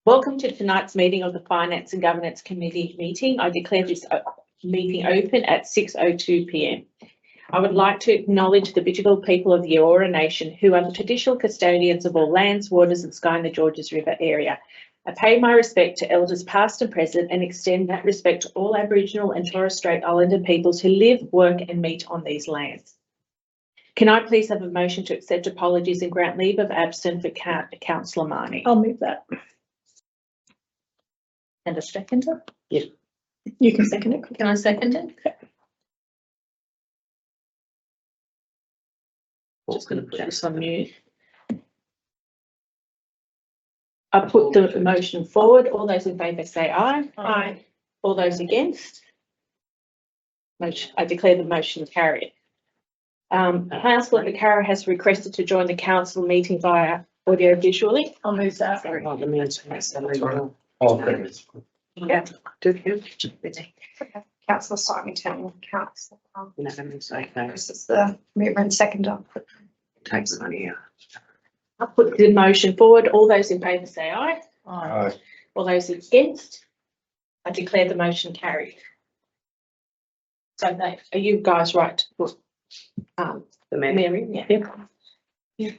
Welcome to tonight's meeting of the Finance and Governance Committee meeting. I declare this meeting open at 6:02 p.m. I would like to acknowledge the Bidjigal people of the Eora Nation, who are the traditional custodians of all lands, waters and sky in the Georges River area. I pay my respect to elders past and present and extend that respect to all Aboriginal and Torres Strait Islander peoples who live, work and meet on these lands. Can I please have a motion to accept apologies and grant leave of absence for Councillor Marnie? I'll move that. And a seconder? You can second it. Can I second it? Just going to put this on mute. I put the motion forward. All those in favour say aye. Aye. All those against? I declare the motion carried. Councillor Vaccaro has requested to join the council meeting via audio visually. I'll move that. Sorry. Yeah. Councillor Symington, Councillor. Okay. This is the mover and seconder. Takes money out. I put the motion forward. All those in favour say aye. Aye. All those against? I declare the motion carried. So are you guys right to put The man. Mary? Yeah.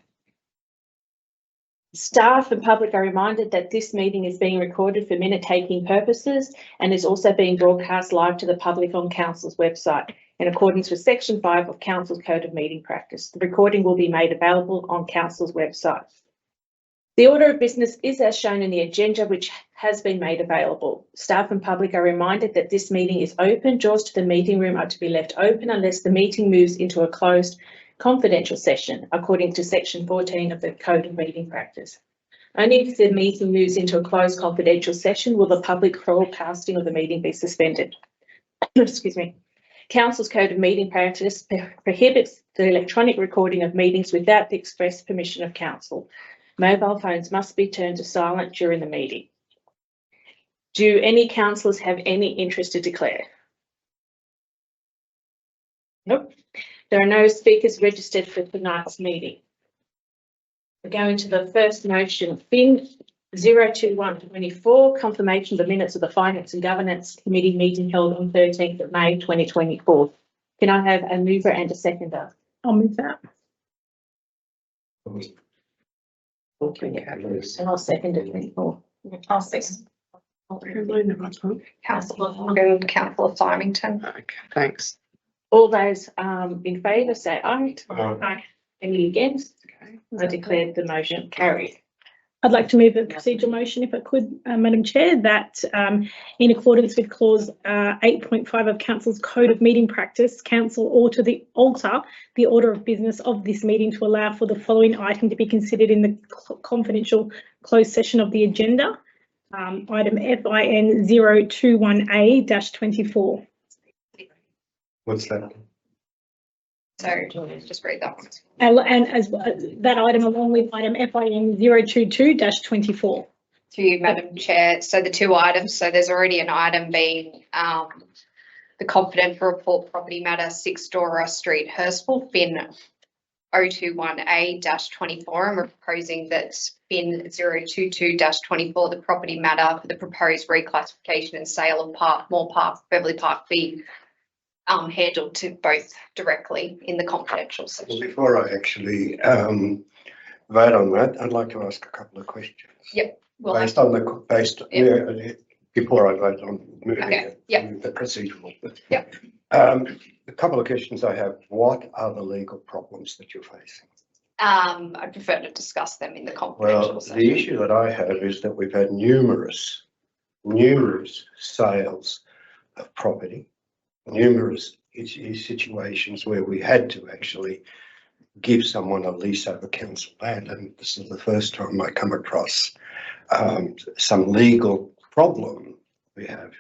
Staff and public are reminded that this meeting is being recorded for minute-taking purposes and is also being broadcast live to the public on Council's website in accordance with Section 5 of Council's Code of Meeting Practice. The recording will be made available on Council's website. The order of business is as shown in the agenda, which has been made available. Staff and public are reminded that this meeting is open. Doors to the meeting room are to be left open unless the meeting moves into a closed confidential session, according to Section 14 of the Code of Meeting Practice. Only if the meeting moves into a closed confidential session will the public broadcasting of the meeting be suspended. Excuse me. Council's Code of Meeting Practice prohibits the electronic recording of meetings without the express permission of Council. Mobile phones must be turned to silent during the meeting. Do any councillors have any interest to declare? Nope. There are no speakers registered for tonight's meeting. We're going to the first motion, FIN 02124, confirmation of the minutes of the Finance and Governance Committee meeting held on 13th of May 2024. Can I have a mover and a seconder? I'll move that. And I'll second it. 24. I'll second. Councillor Morgan, Councillor Symington. Okay, thanks. All those in favour say aye. Aye. Any against? Okay. I declare the motion carried. I'd like to move a procedural motion, if I could, Madam Chair, that in accordance with clause 8.5 of Council's Code of Meeting Practice, Council alter the order of business of this meeting to allow for the following item to be considered in the confidential closed session of the agenda. Item FIN 021A-24. What's that? So just read that one. And as that item along with item FIN 022-24. To you, Madam Chair. So the two items, so there's already an item being the confidential report property matter 6 Dora Street, Hurstville, FIN 021A-24, and we're proposing that FIN 022-24, the property matter for the proposed reclassification and sale of Moore Park, Beverly Park, be handled to both directly in the confidential Well, section. before I actually vote on that, I'd like to ask a couple of questions. Well, Before I vote on moving Okay, the procedural. Yep. A couple of questions I have. What are the legal problems that you're facing? I prefer to discuss them in the confidential Well, section. the issue that I have is that we've had numerous sales of property, numerous situations where we had to actually give someone a lease over council land, and this is the first time I come across some legal problem we have.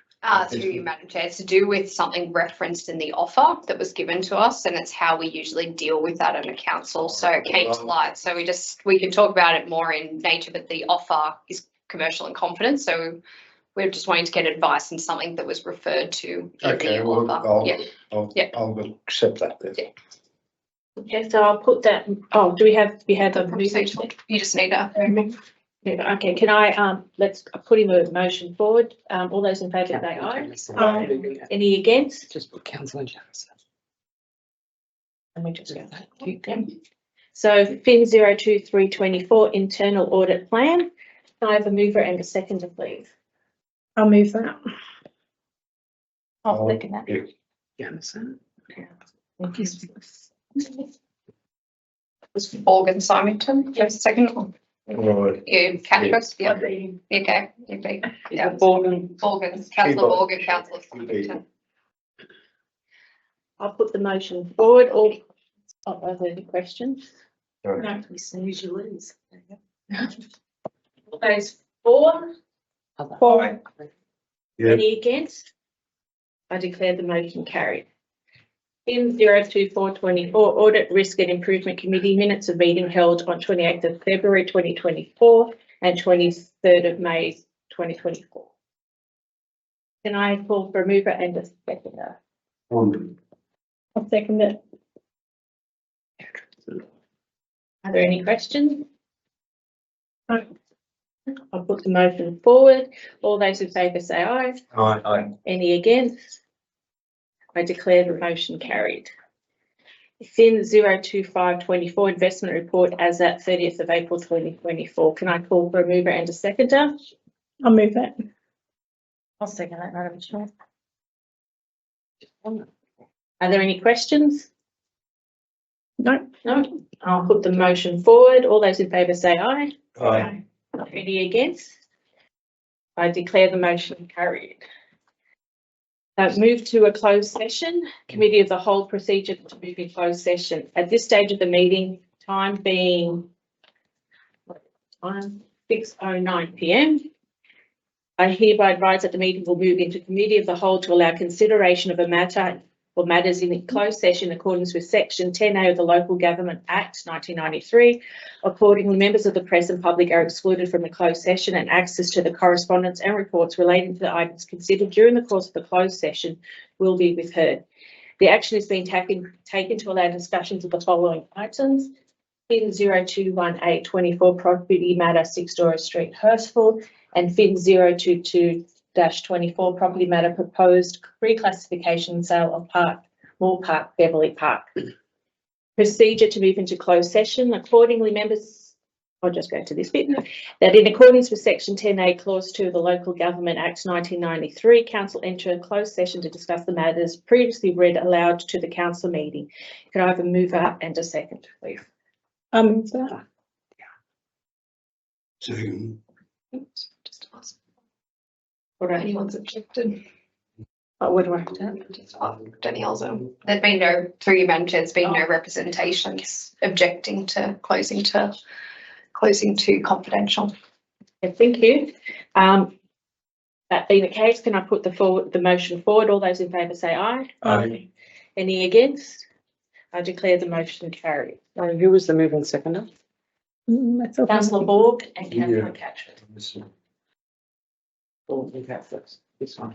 Through you, Madam Chair, it's to do with something referenced in the offer that was given to us, and it's how we usually deal with that in a council. So it came to light. So we can talk about it more in nature, but the offer is commercial in confidence. So we're just wanting to get advice on something that was referred to in Okay, the well, offer. I'll accept that then. Yeah. Okay, so I'll put that. Oh, do we have a You just need a Okay, can I, let's put him a motion forward. All those in favour say aye. Any against? Just put councillor Jackson. And we just go that. Okay. So FIN 02324 internal audit plan. Can I have a mover and a seconder, please? I'll move that. I'll second that. Yeah. Jameson. Was Morgan Symington, yes, second one. Right. You, Catchus, yeah, okay, you beat, yeah, Morgan, councillor Morgan, councillor Symington. I'll put the motion forward. All, are there any questions? No. No, you snooze, you lose. All those for? Four. Yeah. Any against? I declare the motion carried. FIN 02424 Audit Risk and Improvement Committee minutes of meeting held on 28th of February 2024 and 23rd of May 2024. Can I call for a mover and a seconder? I'll second it. Are there any questions? No. I'll put the motion forward. All those in favour say aye. Aye. Any against? I declare the motion carried. FIN 02524 investment report as at 30th of April 2024. Can I call for a mover and a seconder? I'll move that. I'll second that, Madam Chair. Are there any questions? No. No. I'll put the motion forward. All those in favour say aye. Aye. Any against? I declare the motion carried. Move to a closed session. Committee of the whole procedure to move in closed session. At this stage of the meeting, time being 6:09 p.m. I hereby advise that the meeting will move into committee of the whole to allow consideration of a matter or matters in closed session in accordance with section 10A of the Local Government Act 1993. Accordingly, members of the press and public are excluded from the closed session, and access to the correspondence and reports relating to the items considered during the course of the closed session will be withheld. The action is being taken to allow discussions of the following items. FIN 021824 property matter 6 Dora Street, Hurstville, and FIN 022-24 property matter proposed reclassification sale of Moore Park, Beverley Park. Procedure to move into closed session. Accordingly, members, I'll just go to this bit, that in accordance with section 10A clause 2 of the Local Government Act 1993, council enter a closed session to discuss the matters previously read aloud to the council meeting. Can I have a mover and a second, please? I'll move that. Second. Just ask All if right. anyone's objected. Oh, what do I have to have? Just ask Danielle's. There's been no, through you, Madam Chair, there's been no representations objecting to closing to confidential. Okay, thank you. That being the case, can I put the motion forward? All those in favour say aye. Aye. Any against? I declare the motion carried. Who was the moving seconder? Myself. Councillor Borg and Councillor Yeah. Catchford. Oh, okay, that's this one.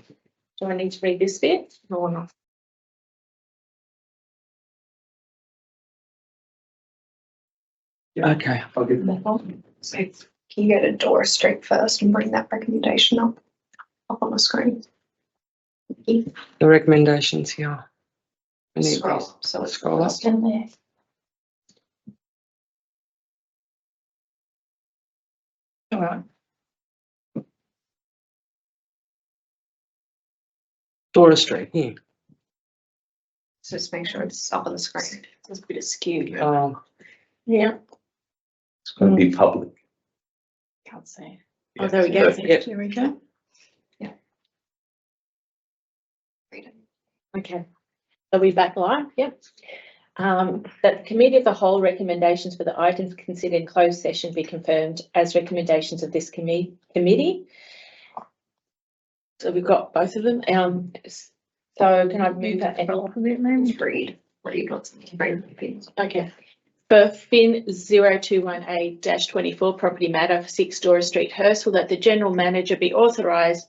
Do I need to read this bit or not? Okay, I'll give So can you go to Dora Street first and bring that recommendation up on the screen? the recommendations here. I need Scroll, these. so it's Scroll up. first in there. All right. Dora Street, here. So just make sure it's up on the screen. There's a bit of skew. Yeah. It's going to be public. Can't see. Oh, there we go. Yep. There we go. Read it. Okay. Are we back live? Yep. That the committee of the whole recommendations for the items considered in closed session be confirmed as recommendations of this committee. So we've got both of them. So can I move that? Read what's in the screen. Okay. For FIN 0218-24 property matter for 6 Dora Street, Hurstville, that the general manager be authorised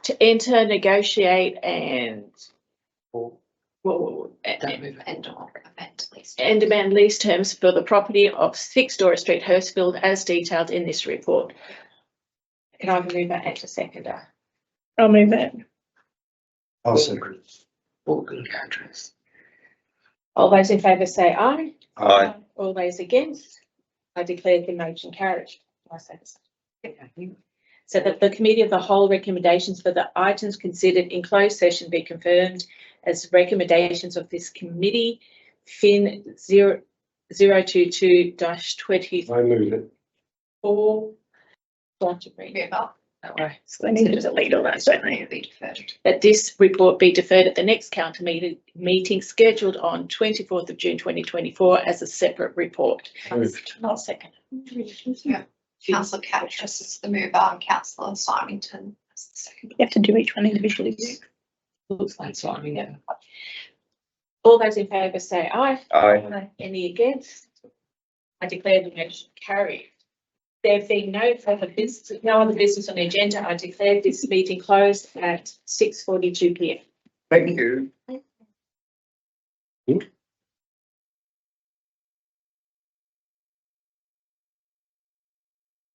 to enter, negotiate and Don't move it. And or event list. and demand lease terms for the property of 6 Dora Street, Hurstfield, as detailed in this report. Can I move that and to seconder? I'll move it. I'll second. Morgan Countries. All those in favour say aye. Aye. All those against? I declare the motion carried. I say the same. So that the committee of the whole recommendations for the items considered in closed session be confirmed as recommendations of this committee, FIN 022-24. I move it. Do I have to read it Move up. that way? So they need to delete all that, don't they? Be deferred. That this report be deferred at the next council meeting scheduled on 24th of June 2024 as a separate report. Moved. I'll second. Yeah. Councillor Catchus is the mover and Councillor Symington is the second. You have to do each one individually. Looks like Simon. Yeah. All those in favour say aye. Aye. Any against? I declare the motion carried. There being no other business on the agenda, I declare this meeting closed at 6:42 PM. Thank you.